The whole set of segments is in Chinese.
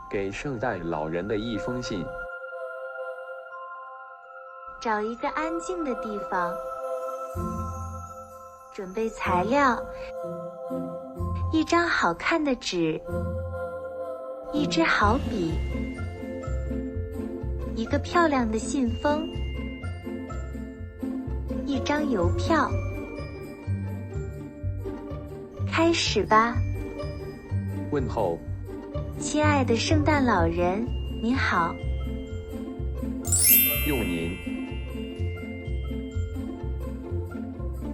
给圣诞老人的一封信。找一个安静的地方，准备材料，一张好看的纸，一支好笔，一个漂亮的信封，一张邮票。开始吧。问候。亲爱的圣诞老人，您好。用您。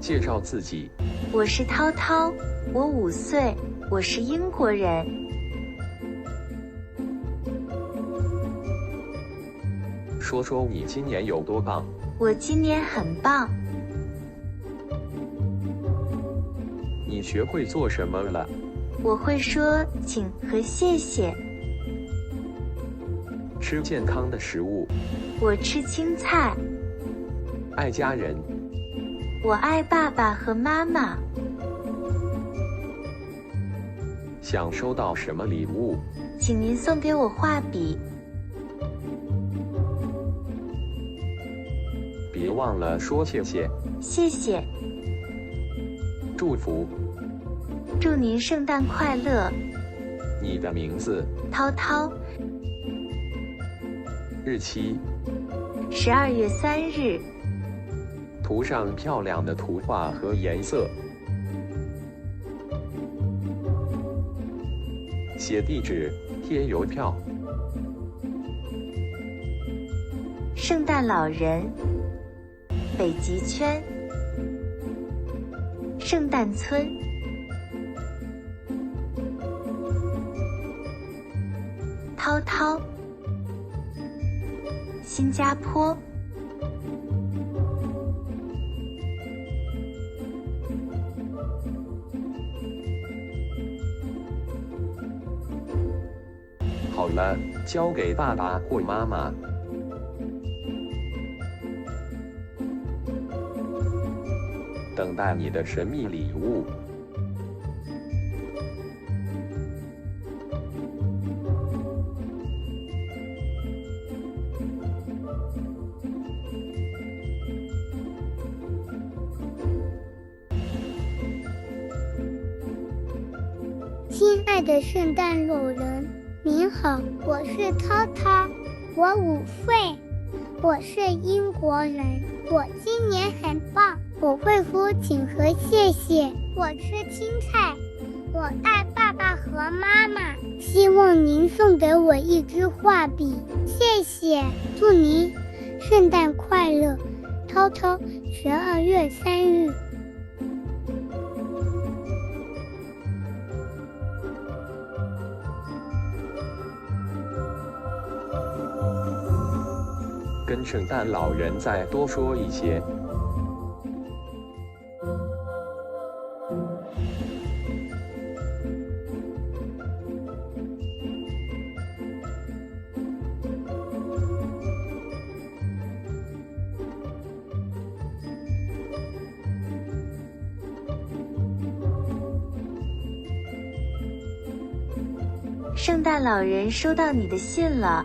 介绍自己。我是涛涛，我5岁，我是英国人。说说你今年有多棒？我今年很棒。你学会做什么了？我会说请和谢谢。吃健康的食物。我吃青菜。爱家人。我爱爸爸和妈妈。想收到什么礼物？请您送给我画笔。别忘了说谢谢。谢谢。祝福。祝您圣诞快乐。你的名字？涛涛。日期？12月3日。涂上漂亮的图画和颜色。写地址，贴邮票。圣诞老人，北极圈，圣诞村。涛涛，新加坡。好了，交给爸爸或妈妈。等待你的神秘礼物。亲爱的圣诞老人，您好，我是涛涛，我5岁，我是英国人，我今年很棒，我会说请和谢谢，我吃青菜，我爱爸爸和妈妈，希望您送给我一支画笔，谢谢，祝您圣诞快乐，涛涛，12月3日。跟圣诞老人再多说一些。圣诞老人收到你的信了。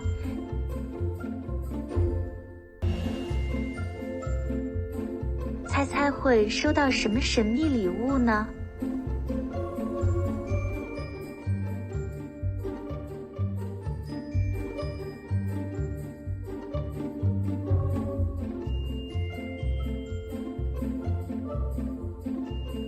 猜猜会收到什么神秘礼物呢？